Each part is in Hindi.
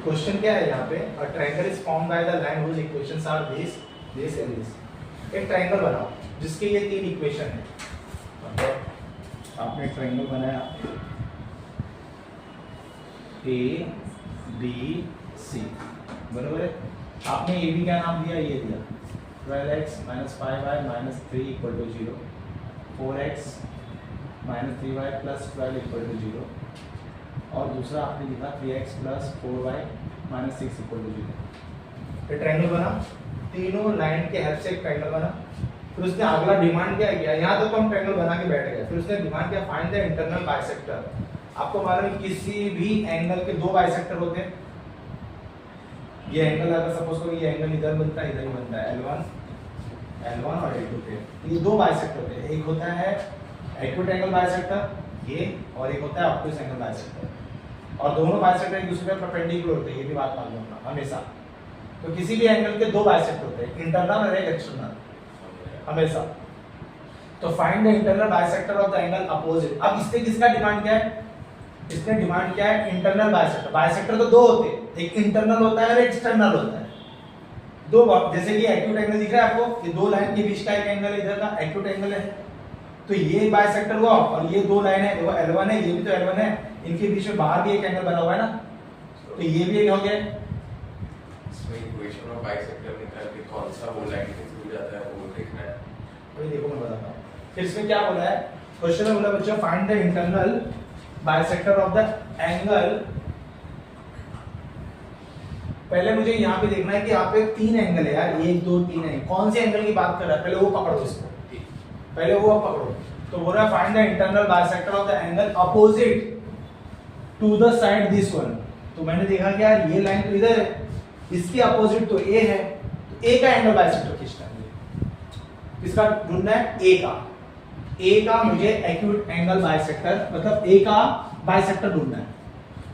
क्वेश्चन क्या है यहाँ पे, a triangle is formed by the line which equations are this this and this. एक ट्रायंगल बनाओ जिसके ये तीन इक्वेशन है। मतलब आपने एक ट्रायंगल बनाया ए बी सी, बराबर है। आपने ए बी का नाम दिया, ये दिया 12x - 5y - 3 = 0, 4x - 3y + 12 = 0, और दूसरा आपने लिखा 3x + 4y - 6 = 0। ये ट्रायंगल बना, तीनों लाइन के हेल्प से एक ट्रायंगल बना। फिर उसने अगला डिमांड क्या किया, यहाँ तक तो हम ट्रायंगल बना के बैठ गए। फिर उसने डिमांड किया फाइंड द इंटरनल बाइसेक्टर। आपको मालूम है किसी भी एंगल के दो बाइसेक्टर होते हैं। ये एंगल अगर सपोज करो ये एंगल इधर बनता है, इधर ही बनता है, L1 और L2 पे, ये दो बाइसेक्टर होते हैं। एक होता है एक्यूट एंगल बाइसेक्टर ये, और एक होता है ऑब्टयूज एंगल बाइसेक्टर। और दोनों बाइसेक्टर एक दूसरे के परपेंडिकुलर होते हैं, ये भी बात मालूम रखना हमेशा। तो किसी भी एंगल के दो बाइसेक्टर होते हैं, इंटरनल और एक एक्सटर्नल, हमेशा। तो find the internal bisector of the angle opposite. अब इसने किसका डिमांड किया है, इसने डिमांड किया है इंटरनल बाइसेक्टर। बाइसेक्टर तो दो होते हैं, एक इंटरनल होता है और एक एक्सटर्नल होता है। दो, जैसे कि एक्यूट एंगल दिख रहा है आपको, ये दो लाइन के बीच का एक एंगल इधर का एक्यूट एंगल है। तो ये बाइसेक्टर हुआ, और ये दो लाइन है, देखो L1 है, ये भी तो L1 है, इनके बीच में बाहर भी एक एंगल बना हुआ है ना, तो ये भी एक हो गया। इसमें इक्वेशन ऑफ बाइसेक्टर निकाल के कौन सा वो लाइन के थ्रू जाता है वो देखना है। तो देखो मैं बताता हूँ। फिर इसमें क्या बोला है, क्वेश्चन में बोला बच्चों find the internal bisector of the angle. पहले मुझे यहाँ पे देखना है कि यहाँ पे तीन एंगल है यार, 1 2 3 है, कौन से एंगल की बात कर रहा है, पहले वो पकड़ो इसको, पहले वो आप पकड़ो। तो बोल रहा है find the internal bisector of the angle opposite to the side this one. तो मैंने देखा कि यार ये लाइन तो इधर है, इसके अपोजिट तो ए है, तो ए का एंगल बाइसेक्टर खींचना है। किसका ढूंढना है, ए का। ए का मुझे एक्यूट एंगल बाइसेक्टर, मतलब ए का बाइसेक्टर ढूंढना है।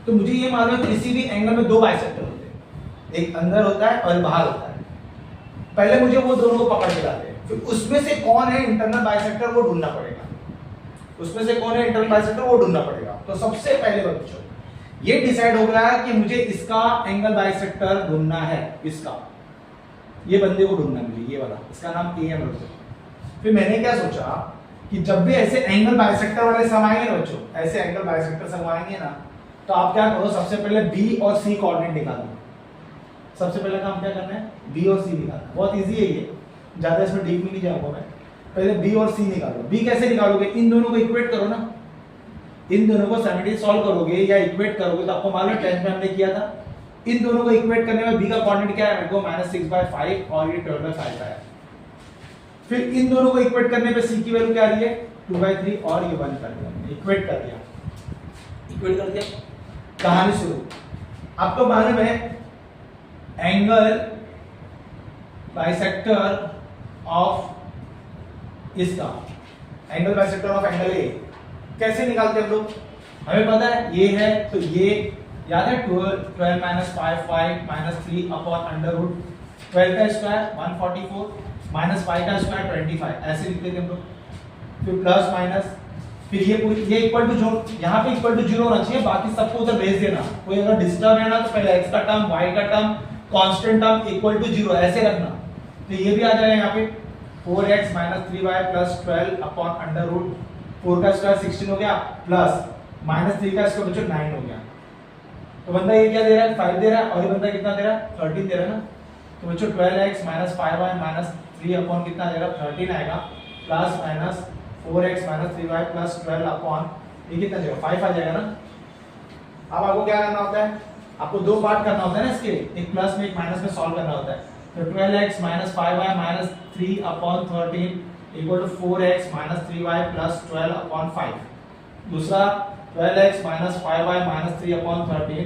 तो मुझे ये मालूम है किसी भी एंगल में दो बाइसेक्टर होते हैं, एक अंदर होता है और बाहर होता है। पहले मुझे वो दोनों को पकड़ के लाते हैं, फिर उसमें से कौन है इंटरनल बाइसेक्टर वो ढूंढना पड़ेगा। उसमें से कौन है इंटरनल बाइसेक्टर वो ढूंढना पड़ेगा। तो सबसे पहले बच्चों ये डिसाइड हो गया कि मुझे इसका एंगल बाइसेक्टर ढूंढना है, इसका, ये बंदे को ढूंढना है मुझे, ये वाला, इसका नाम ए है बच्चों। फिर मैंने क्या सोचा कि जब भी ऐसे एंगल बाइसेक्टर वाले सम आएंगे ना बच्चों, ऐसे एंगल बाइसेक्टर सम आएंगे ना, तो आप क्या करो, सबसे पहले बी और सी कोऑर्डिनेट निकालो। सबसे पहले काम क्या करना है, बी और सी निकालना। बहुत इजी है ये, ज्यादा इसमें डीप में नहीं जाऊंगा मैं। पहले बी और सी निकालो। बी कैसे निकालोगे, इन दोनों को इक्वेट करो ना, इन दोनों को 70 सॉल्व करोगे या इक्वेट करोगे तो आपको मालूम है 10th में हमने किया था। इन दोनों को इक्वेट करने में बी का कोऑर्डिनेट क्या है, मेरे को -6/5 और ये 12/5 है। फिर इन दोनों को इक्वेट करने पे सी की वैल्यू क्या आ रही है, 2/3 और ये 1 कर दिया, इक्वेट कर दिया, इक्वेट कर दिया। कहानी शुरू। आपको मालूम है एंगल बाइसेक्टर ऑफ इसका, angle bisector of angle A कैसे निकालते हैं हम लोग, हमें पता है ये है, तो ये याद है 12 - 5 - 3 अपॉन √12 का स्क्वायर 144 -5 का स्क्वायर 25, ऐसे लिखते थे हम लोग। फिर प्लस माइनस, फिर ये इक्वल टू जो यहाँ पे इक्वल टू 0 होना चाहिए, बाकी सबको उधर भेज देना। कोई अगर डिस्टर्ब है ना तो पहले x का टर्म, y का term, constant term equal to 0 ऐसे रखना। तो ये भी आ जाएगा यहाँ पे 4x - 3y + 12 अपॉन √4 का स्क्वायर 16 हो गया, प्लस -3 का स्क्वायर बच्चों 9 हो गया। तो बंदा ये क्या दे रहा है, 5 दे रहा है, और ये बंदा कितना दे रहा है, 13 दे रहा है ना। तो बच्चों 12x - 5y - 3 अपॉन कितना देगा, 13 आएगा, plus minus 4x - 3y + 12 upon ये कितना देगा, 5 आ जाएगा ना। अब आपको क्या करना होता है, आपको दो पार्ट करना होता है ना इसके, एक प्लस में एक माइनस में सॉल्व करना होता है। तो 12x - 5y - 3 upon 13 = 4x - 3y + 12 upon 5। दूसरा 12x - 5y - 3 अपॉन 13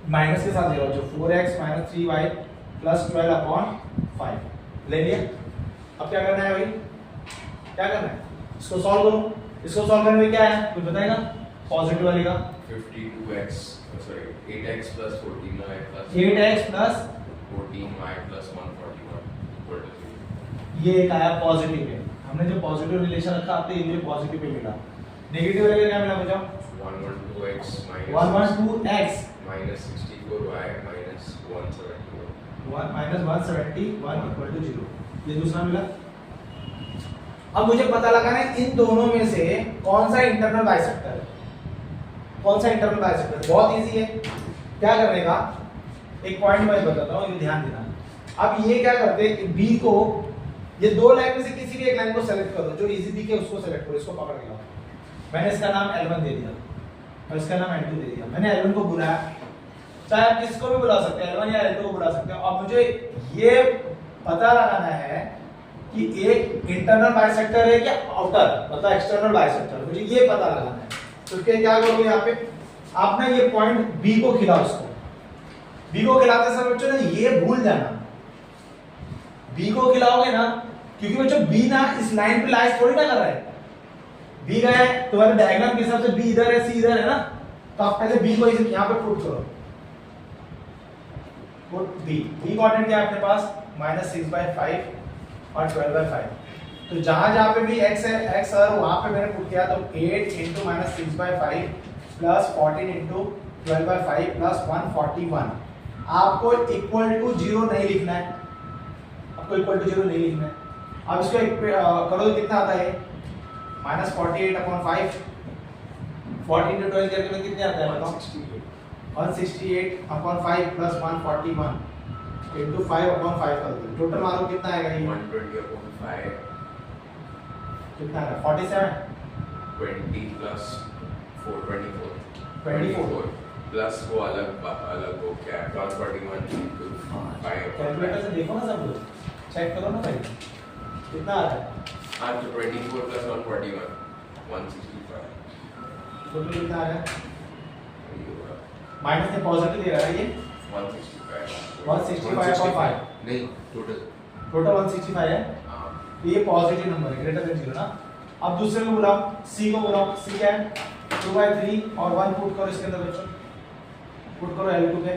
माइनस के साथ दे रहा हूं जो 4x - 3y + 12 अपॉन 5 ले लिया। अब क्या करना है भाई, क्या करना है, इसको सॉल्व करो। इसको सॉल्व करने में क्या है, कुछ बताएगा, पॉजिटिव वाले का 52x, sorry 8x + 14y + 8x + 14y + 141 = 0। ये एक आया पॉजिटिव है, हमने जो पॉजिटिव रिलेशन रखा आपने ये मुझे पॉजिटिव पे मिला। नेगेटिव वाले का क्या मिला बच्चों, 112x minus 112x minus 64y minus 171. 1 minus 171 equal to 0। ये दूसरा मिला। अब मुझे पता लगाना है इन दोनों में से कौन सा इंटरनल बाइसेक्टर है, कौन सा इंटरनल बाइसेक्टर है। बहुत इजी है। क्या करने का, एक पॉइंट मैं बताता हूँ, ये ध्यान देना। अब ये क्या करते हैं कि बी को, ये दो लाइन में से किसी भी एक लाइन को सेलेक्ट करो, जो इजी दिखे उसको सेलेक्ट करो, इसको पकड़ के लाओ। मैंने इसका नाम L1 दे दिया और इसका नाम L2 दे दिया। मैंने L1 को बुलाया, चाहे आप किसको भी बुला सकते हैं, L1 या L2 को बुला सकते हो। अब मुझे ये पता लगाना है कि एक इंटरनल बाइसेक्टर है क्या आउटर, मतलब एक्सटर्नल बाइसेक्टर, मुझे ये पता लगाना है। तो क्या करोगे यहाँ पे, आप ना ये पॉइंट बी को खिलाओ। उसको बी को खिलाते समय बच्चों ना ये भूल जाना, बी को खिलाओगे ना, क्योंकि बच्चों बी ना इस लाइन पे लाइस थोड़ी ना कर रहा है। बी गया है, तुम्हारे डायग्राम के हिसाब से बी इधर है, सी इधर है ना, तो आप पहले बी को यहाँ पे पुट करो। पुट बी, बी कोऑर्डिनेट क्या है अपने पास, -6/5 और 12/5। तो जहां पे भी x है, x और वहां पे मैंने पुट किया, तो 8 × -6/5 प्लस 14 × 12/5 प्लस 141। आपको इक्वल टू 0 नहीं लिखना है, आपको इक्वल टू 0 नहीं लिखना है। अब इसको करो तो कितना आता है, -48/5, 14 × 12 करके कितने आता है बताओ, 168/5 प्लस 141 into 5/5 कर दो। टोटल मारो कितना आएगा ये, 120/5 कितना आएगा, 47 20 प्लस 424 24 प्लस वो अलग अलग हो क्या है, 141 into 5 कैलकुलेटर से देखो ना, सब लोग चेक करो ना भाई, कितना आ रहा है। हाँ तो 24 प्लस 141 165 टोटल कितना आ रहा है, ये होगा माइनस में पॉजिटिव दे रहा है ये 165 नहीं टोटल टोटल 165 है, हाँ तो ये पॉजिटिव नंबर है, ग्रेटर देन 0 ना। अब दूसरे को बुलाओ, सी को बुलाओ, सी क्या है 2/3 और 1 पुट करो इसके अंदर बच्चों, पुट करो L2 पे,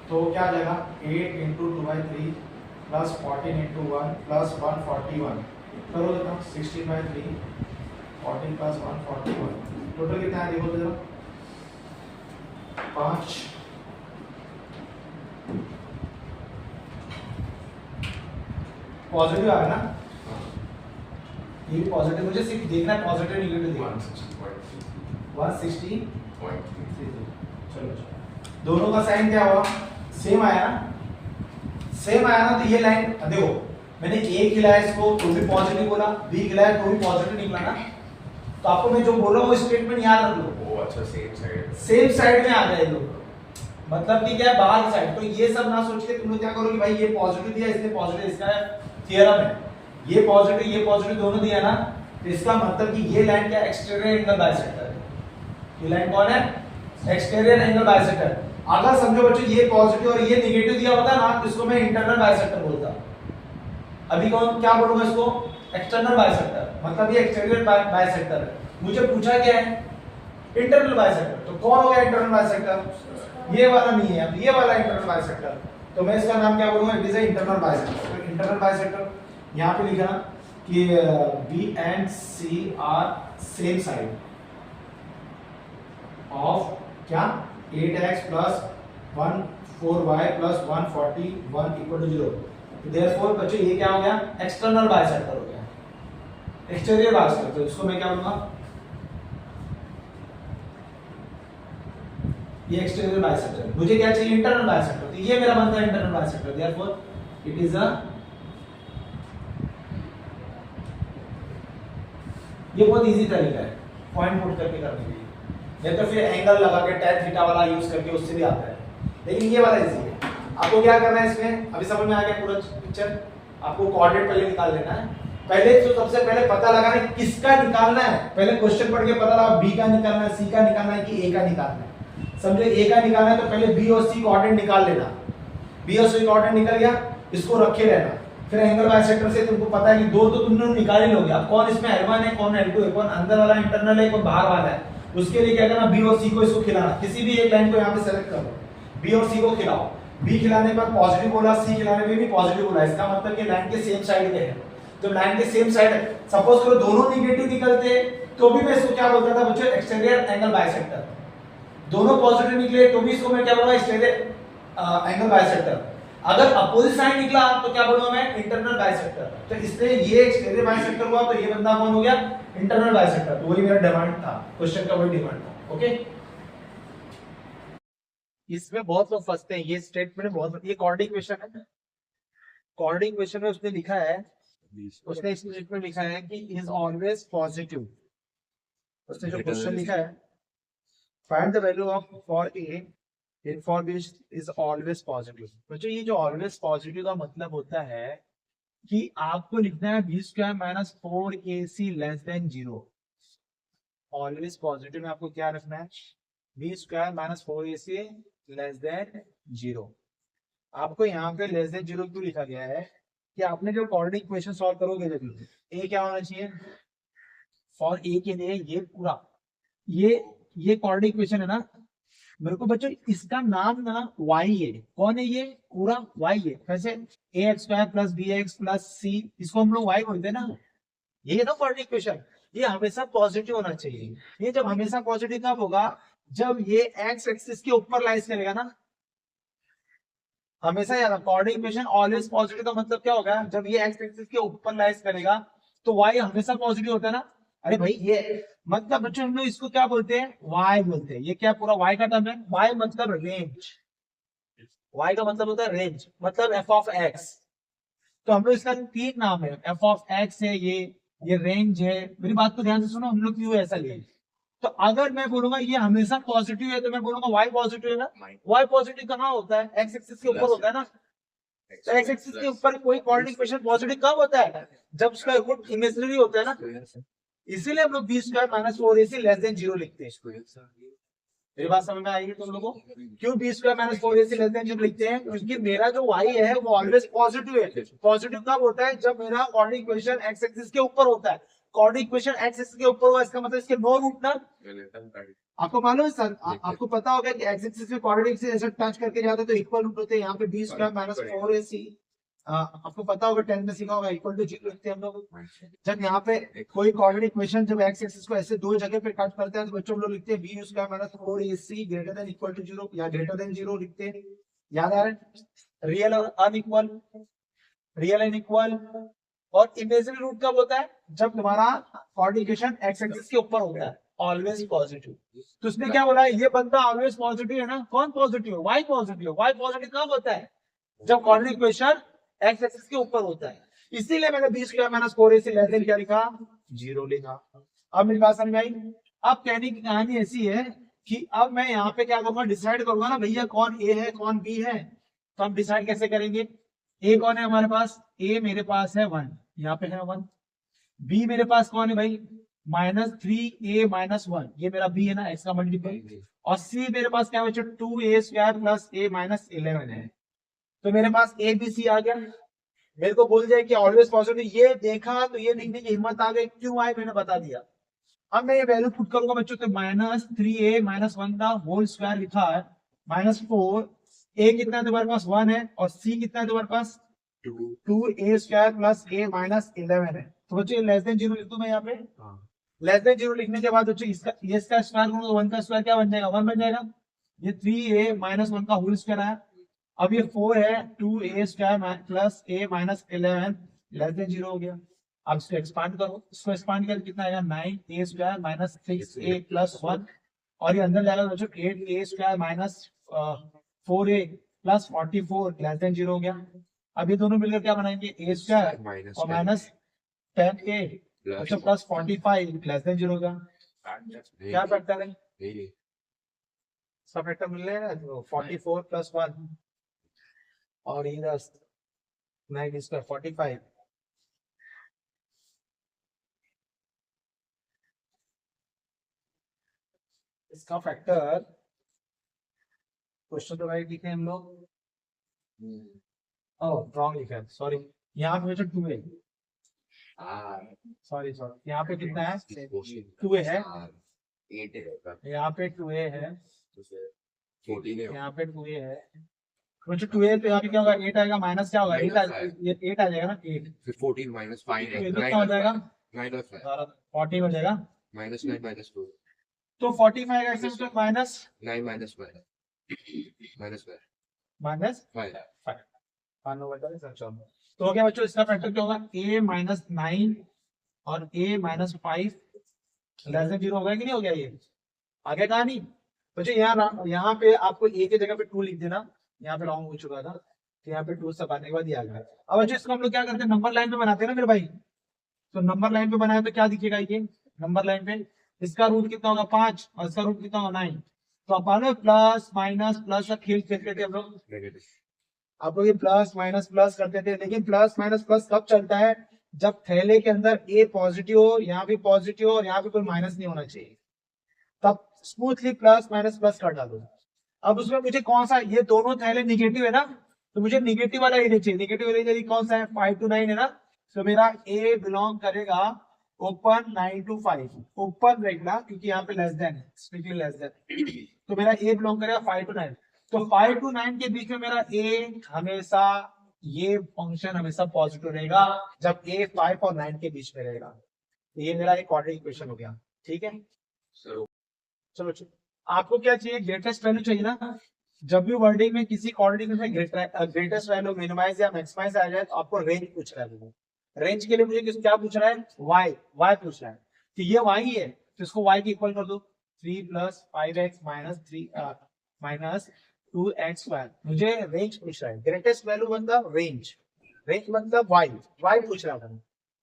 तो क्या आ जाएगा 8 × 2/3 प्लस 14 × 1 प्लस 141 करो देखो 16/3 14 प्लस 141 टोटल कितना है देखो तो जरा 5 पॉजिटिव आ रहा है ना, ये भी पॉजिटिव, मुझे सिर्फ देखना है पॉजिटिव नेगेटिव देखना 160 चलो दोनों का साइन क्या हुआ, सेम आया ना, सेम आया ना। तो ये लाइन देखो, मैंने ए खिलाया इसको तो भी पॉजिटिव बोला, बी खिलाया तो भी पॉजिटिव निकला ना। तो आपको मैं जो बोला वो स्टेटमेंट याद रख लो। वो अच्छा सेम साइड में आ गए लोग, मतलब कि क्या है बाहर साइड। तो ये सब ना सोच के तुम लोग क्या करो कि भाई ये पॉजिटिव दिया, इसने पॉजिटिव, इसका थ्योरम है, ये पॉजिटिव दोनों दिया ना, तो इसका मतलब कि ये लाइन क्या एक्सटीरियर एंगल बाइसेक्टर है। ये लाइन कौन है, एक्सटीरियर एंगल बाइसेक्टर। अगर समझो बच्चों ये पॉजिटिव और ये नेगेटिव दिया होता ना, तो इसको मैं इंटरनल बाइसेक्टर बोलता। अभी कौन क्या बोलूंगा इसको, एक्सटर्नल बाइसेक्टर, मतलब ये एक्सटीरियर बाइसेक्टर है। मुझे पूछा क्या है, इंटरनल बाइसेक्टर, तो कौन हो गया इंटरनल बाइसेक्टर, ये वाला नहीं है, अब ये वाला इंटरनल बाइसेक्टर। तो मैं इसका नाम क्या बोलूंगा, it is a internal bisector. तो इंटरनल बाइसेक्टर यहाँ पे लिखा कि B and C are same side of क्या 8x plus 14y plus 141 equal to 0। Therefore बच्चों ये क्या हो गया, एक्सटर्नल बाइसेक्टर हो गया, एक्सटीरियर बाइसेक्टर। तो इसको मैं क्या बोलूंगा, ये एक्सटीरियर बाइसेक्टर। मुझे क्या चाहिए, इंटरनल बाइसेक्टर, तो ये मेरा बनता है internal bisector. Therefore it is अ, ये बहुत इजी तरीका है पॉइंट पुट करके करने के लिए, नहीं तो फिर एंगल लगा के tan थीटा वाला यूज करके उससे भी आता है, लेकिन ये वाला इजी है। आपको क्या करना है इसमें, अभी समझ में आ गया पूरा पिक्चर। आपको कोऑर्डिनेट पहले निकाल लेना है, पहले तो सबसे पहले पता लगाना है किसका निकालना है। पहले क्वेश्चन पढ़ के पता लगा बी का निकालना है, सी का निकालना है कि ए का निकालना है। समझो ए का निकालना है तो पहले बी और सी कोऑर्डिनेट निकाल लेना, बी और सी कोऑर्डिनेट निकल गया, इसको रखे रहना। फिर एंगल बाइसेक्टर से तुमको पता है कि दो तो तुमने निकाल ही लोगे। अब कौन इसमें L1 है, कौन L2 है, कौन अंदर वाला इंटरनल है, कौन बाहर वाला है, उसके लिए क्या करना, बी और सी को इसको खिलाना। किसी भी एक लाइन को यहाँ पे सेलेक्ट करो, बी और सी को खिलाओ। बी खिलाने पर पॉजिटिव बोला, सी खिलाने में भी पॉजिटिव बोला, इसका मतलब कि लाइन के सेम साइड पे है। तो लाइन के सेम साइड, सपोज करो दोनों नेगेटिव निकलते तो भी मैं इसको क्या बोलता था बच्चों, एक्सटीरियर एंगल बाइसेक्टर। दोनों पॉजिटिव निकले तो भी इसको मैं क्या बोलूंगा, स्टेरेट एंगल बाइसेक्टर। अगर अपोजिट साइड निकला तो क्या बोलूंगा मैं, इंटरनल बाइसेक्टर। तो इसलिए ये एक स्टेरेट बाइसेक्टर हुआ, तो ये बंदा कौन हो गया, इंटरनल बाइसेक्टर। तो वही मेरा डिमांड था, क्वेश्चन का वही डिमांड था। ओके, इसमें बहुत लोग फंसते हैं, ये स्टेटमेंट बहुत, ये कॉर्डिंग क्वेश्चन है। कॉर्डिंग क्वेश्चन में उसने लिखा है, उसने इस स्टेटमेंट लिखा है कि इज ऑलवेज पॉजिटिव। उसने जो क्वेश्चन लिखा है, find the value of for A in for B is always positive. बच्चों ये जो ऑलवेज पॉजिटिव का मतलब होता है कि आपको लिखना है B square minus 4ac less than 0। Always positive में आपको क्या रखना है, B square minus 4ac less than 0। आपको यहाँ पे लेस देन 0 क्यों लिखा गया है कि आपने जो कॉर्डिनेट इक्वेशन सॉल्व करोगे, जब ए क्या होना चाहिए, फॉर ए के लिए ये पूरा ये कॉर्डिनेट इक्वेशन है ना। मेरे को बच्चों इसका नाम ना y है, कौन है ये, पूरा y है। कैसे, a x square plus b x plus c, इसको हम लोग y बोलते हैं ना। ये ना कॉर्डिनेट इक्वेशन, ये हमेशा पॉजिटिव होना चाहिए। ये जब हमेशा पॉजिटिव कब होगा, जब ये एक्स एक्सिस के ऊपर लाइज करेगा ना। हमेशा याद, कॉर्डिनेट इक्वेशन ऑलवेज पॉजिटिव का मतलब क्या होगा, जब ये एक्स एक्सिस के ऊपर लाइज करेगा तो y हमेशा पॉजिटिव होता है ना। अरे भाई ये मतलब बच्चों हम लोग इसको क्या बोलते हैं, y बोलते हैं। ये क्या पूरा y का टर्म है, y मतलब रेंज, y का मतलब होता है रेंज, मतलब f ऑफ x। तो हम लोग इसका तीन नाम है, f ऑफ x है, ये रेंज है। मेरी बात को ध्यान से सुनो, हम लोग क्यों ऐसा लिए। तो अगर मैं बोलूंगा ये हमेशा पॉजिटिव है, तो मैं बोलूंगा y पॉजिटिव है ना। y पॉजिटिव कहाँ होता है, x एक्सिस के ऊपर होता है ना। तो x एक्सिस के ऊपर कोई कोऑर्डिनेट इक्वेशन पॉजिटिव कब होता है, जब उसका रूट इमेजिनरी होता है ना। इसीलिए हम लोग B square minus 4ac less than 0 लिखते हैं। मेरी बात समझ में आएगी तुम लोगों को, क्यों B square minus 4ac less than 0 लिखते हैं, क्योंकि मेरा जो y है वो ऑलवेज पॉजिटिव है। पॉजिटिव कब होता है, जब मेरा कोऑर्डिनेट इक्वेशन x एक्सिस के ऊपर होता है। कोऑर्डिनेट इक्वेशन x एक्सिस के ऊपर हुआ, इसका मतलब इसके नो रूट ना। आपको मालूम है सर, आपको पता होगा कि x एक्सिस के कोऑर्डिनेट से ऐसे टच करके जाते हैं तो इक्वल रूट होते हैं। यहाँ पे बी स्क्वायर माइनस 4ac, आपको पता होगा 10 में सीखा होगा, इक्वल टू 0 लिखते हैं हम लोग। जब यहाँ पे कोई कोऑर्डिनेट इक्वेशन जब x एक्सिस को ऐसे दो जगह पे कट करते हैं तो बच्चों हम लोग लिखते हैं B square minus 4ac greater than equal to 0 या ग्रेटर देन 0 लिखते हैं। याद आ रहा है, रियल और अनइक्वल, रियल एंड इक्वल। और इमेजिनरी रूट कब होता है, जब तुम्हारा कोऑर्डिनेट इक्वेशन x एक्सिस के ऊपर होता है, ऑलवेज पॉजिटिव। तो उसने क्या बोला, ये बंदा ऑलवेज पॉजिटिव है ना। कौन पॉजिटिव है, y पॉजिटिव। y पॉजिटिव कब होता है, जब कोऑर्डिनेट इक्वेशन x एक्सिस के ऊपर होता है। इसीलिए मैंने B square minus 4ac less than क्या लिखा, 0 लिखा। अब मेरी बात समझ में आई। अब कहने की कहानी ऐसी है कि अब मैं यहाँ पे क्या करूंगा, डिसाइड करूंगा ना भैया कौन ए है कौन बी है। तो हम डिसाइड कैसे करेंगे, ए कौन है हमारे पास, ए मेरे पास है 1, यहाँ पे है 1। बी मेरे पास कौन है भाई, -3a माइनस 1, ये मेरा बी है ना, एक्स का मल्टीपल। और सी मेरे पास क्या बच्चों, 2a square plus a minus 11 है। तो मेरे पास ए बी सी आ गया। मेरे को बोल जाए कि ऑलवेज पॉजिटिव, ये देखा तो ये लिखने की हिम्मत आ गई, क्यों आए मैंने बता दिया। अब मैं ये वैल्यू पुट करूंगा बच्चों, तो -3a माइनस 1 का होल स्क्वायर लिखा है -4। ए कितना है तुम्हारे पास, 1 है, और सी कितना है तुम्हारे पास 2a square plus a minus 11 है। तो बच्चों लेस देन 0 लिख दूं मैं यहाँ पे। लेस देन 0 लिखने के बाद बच्चों इसका ये इसका स्क्वायर करूंगा, 1 का स्क्वायर क्या बन जाएगा, 1 बन जाएगा। ये 3a माइनस 1 का होल स्क्वायर आया। अब ये 4 है, 2a square plus a minus 11 less than 0 हो गया। अब इसको एक्सपांड करो, इसको एक्सपांड करके कितना आएगा, 9a square minus 6a plus 1। और ये अंदर जाएगा बच्चों 8a square minus 4a plus 44 less than 0 हो गया। अब ये दोनों मिलकर क्या बनाएंगे, a स्क्वायर और माइनस 10a अच्छा प्लस 45 लेस देन 0 होगा। क्या फैक्टर है, सब फैक्टर मिल रहे हैं, तो 44 प्लस 1 और इधर 9 स्क्वायर 45। इसका फैक्टर क्वेश्चन तो राइट लिखे हम लोग, ओह रॉन्ग लिखा है, सॉरी। यहाँ पे बच्चों 2a, सॉरी यहाँ पे कितना है, 2a है, यहाँ पे 2a है, यहाँ पे 2a है बच्चों। 2a तो यहाँ पे क्या होगा, 8 आएगा, माइनस क्या होगा, 8 आ जाएगा ना, 8 फिर 14 माइनस 5 है, कितना हो जाएगा, 9 14 हो जाएगा, माइनस 9 माइनस 2 तो 45x तो माइनस 9 minus 1. Minus 1. माइनस 5. 5 तो हो गया बच्चों, इसका फैक्टर क्या होगा, a माइनस 9 और a माइनस 5 लेस देन 0 हो गया कि नहीं हो गया, ये आगे कहा नहीं बच्चों। यहाँ पे आपको a की जगह पे 2 लिख देना, यहाँ पे रॉन्ग हो चुका था, तो यहाँ पे 2 सब आने के बाद ये आ गया। अब बच्चों इसको हम लोग क्या करते हैं, नंबर लाइन पे बनाते हैं ना मेरे भाई। तो नंबर लाइन पे बनाया तो क्या दिखेगा, ये नंबर लाइन पे इसका रूट कितना होगा 5 और इसका रूट कितना होगा 9। तो अपन प्लस माइनस प्लस का खेल खेलते थे हम लोग, Negative. आप लोग ये प्लस माइनस प्लस करते थे, लेकिन प्लस माइनस प्लस कब चलता है, जब थैले के अंदर ए पॉजिटिव हो, यहाँ भी पॉजिटिव हो और यहाँ पे कोई माइनस नहीं होना चाहिए, तब स्मूथली प्लस माइनस प्लस कर डालो। अब उसमें मुझे कौन सा, ये दोनों थैले निगेटिव है ना, तो मुझे निगेटिव वाला एरिया चाहिए। निगेटिव एरिया कौन सा है, 5 to 9 है ना, तो मेरा ए बिलोंग करेगा ओपन 9 to 5, ओपन रहेगा क्योंकि यहाँ पे less than, strictly less than, तो मेरा ए बिलोंग करेगा 5 to 9। तो 5 to 9 के बीच में मेरा ए हमेशा, ये फंक्शन हमेशा पॉजिटिव रहेगा जब ए 5 और 9 के बीच में रहेगा। तो ये मेरा एक क्वाड्रेटिक इक्वेशन हो गया, ठीक है। So, चलो आपको क्या चाहिए, ग्रेटेस्ट वैल्यू चाहिए ना। जब भी वर्डिंग में किसी क्वाड्रेटिक में ग्रेटेस्ट वैल्यू मिनिमाइज या मैक्सिमाइज आ जाए तो आपको रेंज पूछ रहा है। रेंज के लिए मुझे क्या पूछ रहा है, y पूछ रहा है, तो ये y ही है, तो इसको y के इक्वल कर दो, 3 + 5x माइनस 2x स्क्वायर। मुझे रेंज पूछ रहा है, ग्रेटेस्ट वैल्यू मतलब रेंज, रेंज मतलब y पूछ रहा है।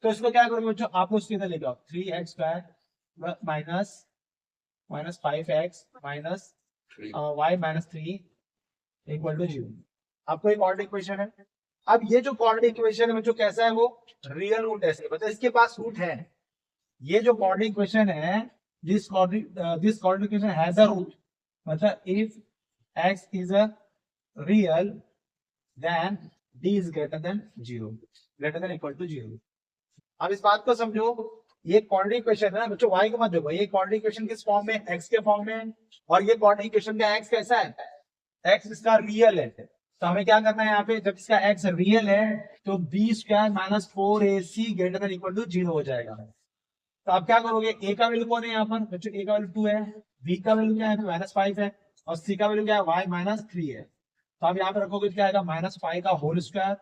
तो इसको क्या करोगे बच्चों, आप उसके इधर लेके आओ, 3x² minus 5x minus 3. y minus 3 equal to 0। आपको एक क्वाड्रेटिक इक्वेशन है। अब ये जो क्वाड्रेटिक इक्वेशन है बच्चों कैसा है, वो रियल रूट है, मतलब इसके पास रूट है। ये जो क्वाड्रेटिक इक्वेशन है, this quadratic equation has a root, मतलब if x is a real then d is greater than 0, greater than equal to 0। अब इस बात को समझो, ये क्वाड्रेटिक इक्वेशन है ना बच्चों, y को मत देखो, ये क्वाड्रेटिक इक्वेशन किस फॉर्म में, x के फॉर्म में, और ये क्वाड्रेटिक इक्वेशन का x कैसा है, x इसका रियल है। तो हमें क्या करना है यहाँ पे, जब इसका x रियल है तो b² minus 4ac greater than equal to 0 हो जाएगा। तो आप क्या करोगे, a का वैल्यू कौन है यहाँ पर बच्चों, a का वैल्यू 2 है, b का वैल्यू क्या है -5 है, और c का वैल्यू क्या है y माइनस 3 है। तो आप यहाँ पे रखोगे क्या आएगा, -5 का होल स्क्वायर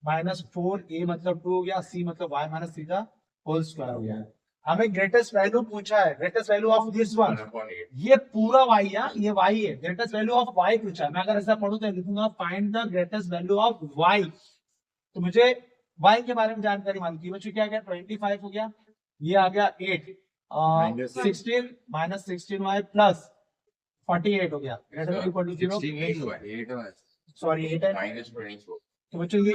माइनस 4a मतलब 2 हो गया, c मतलब y माइनस 3 का होल स्क्वायर हो गया। हमें ग्रेटेस्ट वैल्यू पूछा है, greatest value of this one, 1/8. ये पूरा y है, ये y है, ग्रेटेस्ट वैल्यू ऑफ y पूछा है। मैं अगर ऐसा पढ़ूं तो लिखूंगा find the greatest value of y। तो मुझे y के बारे में जानकारी मालूम थी बच्चों, क्या गया 25 हो गया, ये आ गया 8 16 माइनस 16y प्लस 48 हो गया, greater than equal to 0, 8 sorry 8 है, minus 24. तो बच्चों ये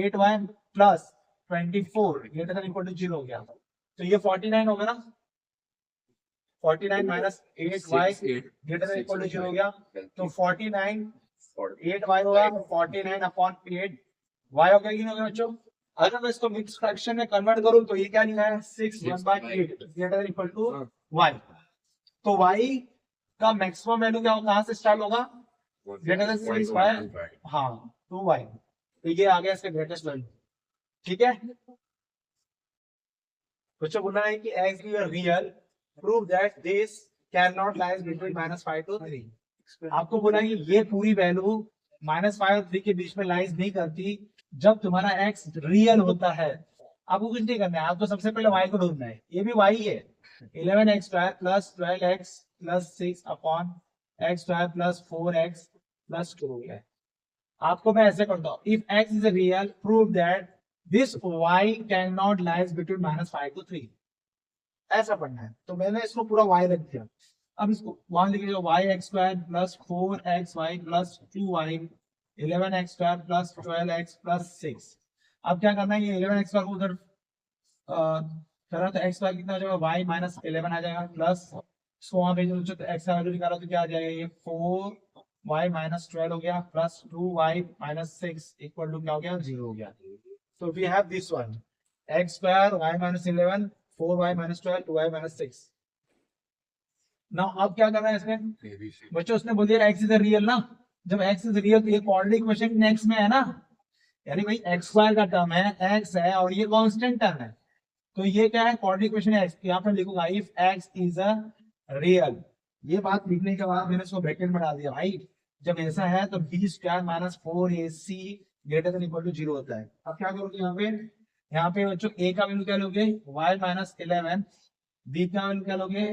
8y plus 24 greater than equal to 0 हो गया। तो ये 49 होगा ना, 49 minus 8y greater than equal to 0 हो गया, तो 49 8y होगा, 49 अपॉन 8 y हो गया कि नहीं हो गया बच्चों। अगर मैं इसको मिक्स फ्रैक्शन में कन्वर्ट करूं तो ये क्या लिखा है, 6/8 greater than equal to y। तो y का मैक्सिमम वैल्यू क्या होगा, कहां से स्टार्ट होगा, ग्रेटर देन 6/, हाँ 2y, तो ये आ गया इसका ग्रेटेस्ट वैल्यू, ठीक है। बच्चों बोलना है कि x is real, prove that this cannot lies between -5 to 3। आपको बोला है कि ये पूरी वैल्यू -5 और 3 के बीच में लाइज नहीं करती जब तुम्हारा x रियल होता है। आपको कुछ नहीं करना है, आपको सबसे पहले y को ढूंढना है, ये भी y है, 11x² plus 12x plus 6 upon x² plus 4x plus 2 हो गया। आपको मैं ऐसे करता हूँ, if x is real prove that this y cannot lies between -5 to 3, ऐसा पढ़ना है। तो मैंने इसको पूरा y रख दिया। अब इसको वहां लिखिए, y² plus 4xy plus 2y 11x² plus 12x plus 6। अब क्या करना है, ये 11x² को उधर करा तो x² कितना हो जाएगा, y माइनस 11 आ जाएगा, प्लस इसको वहां भेजो तो x का वैल्यू निकालो तो क्या आ जाएगा, ये 4y माइनस 12 हो गया plus 2y minus 6 equal to क्या हो गया, 0 हो गया। So we have this one, x² y minus 11 4y minus 12 2y minus 6। now अब क्या करना है इसमें बच्चों, उसने बोल दिया x is a real ना, जब x is real तो ये क्वाड्रेटिक इक्वेशन x में है ना, यानी भाई x² का टर्म है, x है और ये कांस्टेंट टर्म है, तो ये क्या है क्वाड्रेटिक इक्वेशन है x। यहाँ पर लिखूंगा if x is a real. ये बात लिखने के बाद मैंने इसको ब्रैकेट में डाल दिया भाई। जब ऐसा है तो B square minus 4ac greater than equal to 0 होता है। अब क्या करोगे यहाँ पे बच्चों ए का वैल्यू क्या लोगे y माइनस 11, बी का वैल्यू क्या लोगे,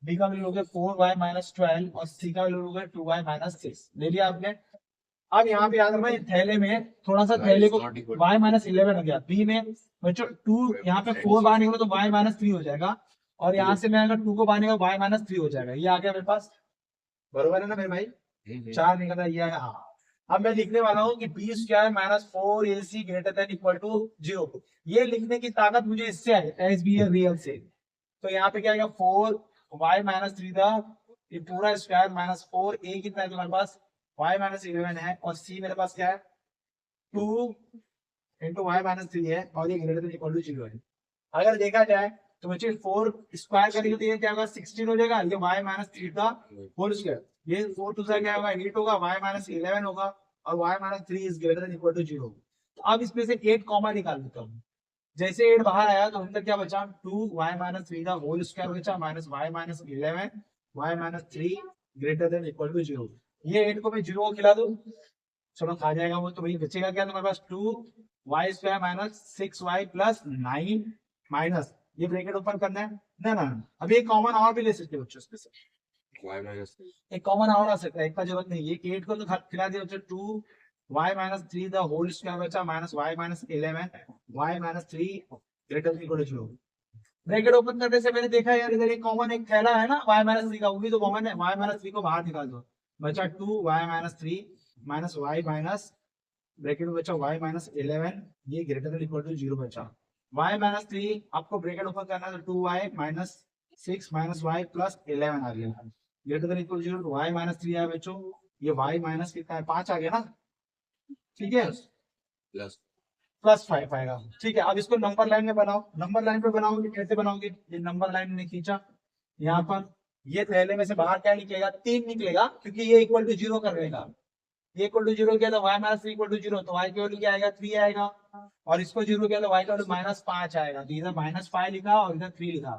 बी का वैल्यू लोगे 4y माइनस 12 और सी का वैल्यू लोगे 2y माइनस 6। ले लिया आपने। अब यहाँ पे याद रखना ये थैले में थोड़ा सा थैले को y माइनस 11 हो गया, बी में बच्चों 2 यहाँ पे 4 बाहर निकलो तो y माइनस 3 हो जाएगा, और यहाँ से मैं अगर 2 को बाहर निकाल y माइनस 3 हो जाएगा। ये आ गया मेरे पास, बरोबर है ना मेरे भाई? 4 निकला ये आया। हाँ, अब मैं लिखने वाला हूँ कि B square minus 4ac greater than equal to 0। ये लिखने की ताकत मुझे इससे आई, एस बी रियल से। तो यहाँ पे क्या आएगा 4y माइनस 3 था, ये पूरा स्क्वायर माइनस 4a कितना है तुम्हारे पास y माइनस 11 है, और c मेरे पास क्या है 2 इंटू वाई माइनस 3 है, और ये ग्रेटर देन इक्वल टू 0 है। अगर देखा जाए तो बच्चे 4 स्क्वायर करेंगे तो ये क्या होगा 16 हो जाएगा, ये y माइनस 3 का होल स्क्वायर, ये 4 टू सा क्या होगा 8 होगा, y माइनस 11 होगा, और y minus 3 is greater than equal to 0। तो अब इसमें से 8 कॉमा निकाल देता हूँ। जैसे 8 बाहर आया तो अंदर क्या बचा 2y माइनस 3 का होल स्क्वायर बचा minus y minus 11, y minus 3 greater than equal to 0। ये 8 को मैं 0 को खिला दूं, चलो खा जाएगा वो, तो वही बचेगा क्या तुम्हारे पास 2y square minus 6y plus 9 minus, ये ब्रैकेट ओपन करना है ना ना। अब एक कॉमन और भी ले सकते हो बच्चों इसमें से, y माइनस एक कॉमन और आ सकता है, एक का जरूरत नहीं है। 8 को तो खिला दिया बच्चों, 2y minus 3 the whole square बचा minus y minus 11, y minus 3 greater than equal to 0। Bracket open करने से मैंने देखा यार इधर एक कॉमन एक थैला है ना y माइनस 3 का, वो भी तो कॉमन है, y माइनस 3 को बाहर निकाल दो, बचा 2y minus 3 minus y minus bracket में बचा y माइनस 11, ये ग्रेटर देन इक्वल टू 0 बचा। y माइनस 3 आपको ब्रैकेट ओपन करना है तो 2y minus 6 minus y plus 11 आ गया, greater than equal to 0, y minus 3 आया बच्चों, ये y माइनस कितना है 5 आ गया ना, ठीक है, प्लस प्लस 5 आएगा। ठीक है, अब इसको नंबर लाइन में बनाओ। नंबर लाइन पे बनाओगे कैसे बनाओगे, ये नंबर लाइन ने खींचा यहाँ पर, ये थैले में से बाहर क्या निकलेगा 3 निकलेगा, क्योंकि ये इक्वल टू 0 कर देगा, ये इक्वल टू 0 किया तो y माइनस 3 इक्वल टू 0, तो y की वैल्यू क्या आएगा 3 आएगा, और इसको 0 किया तो y का वैल्यू माइनस 5 आएगा, तो इधर माइनस 5 लिखा और इधर 3 लिखा।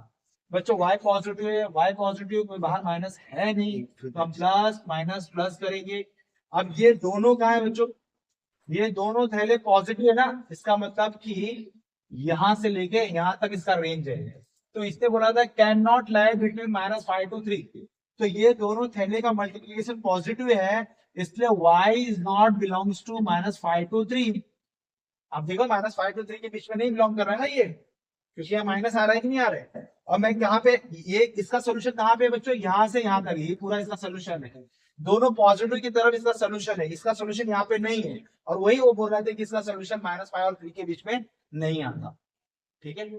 बच्चों y पॉजिटिव है, y पॉजिटिव कोई बाहर माइनस है नहीं, तो हम प्लस माइनस प्लस करेंगे। अब ये दोनों का है बच्चों, ये दोनों थैले पॉजिटिव है ना, इसका मतलब कि यहां से लेके यहां तक इसका रेंज है, तो इसने बोला था can not lie between minus 5 to 3, तो ये दोनों थैले का मल्टीप्लीकेशन पॉजिटिव है, इसलिए y is not belongs to minus 5 to 3। अब देखो माइनस 5 टू 3 के बीच में नहीं बिलोंग कर रहा है ना ये, क्योंकि यहाँ माइनस आ रहा है कि नहीं आ रहा है। और मैं यहाँ पे ये इसका सोल्यूशन कहाँ पे बच्चों, यहाँ से यहाँ तक, ये पूरा इसका सोल्यूशन है, दोनों पॉजिटिव की तरफ इसका सोल्यूशन है, इसका सोल्यूशन यहाँ पे नहीं है, और वही वो बोल रहे थे कि इसका सोल्यूशन माइनस 5 और 3 के बीच में नहीं आता। ठीक है।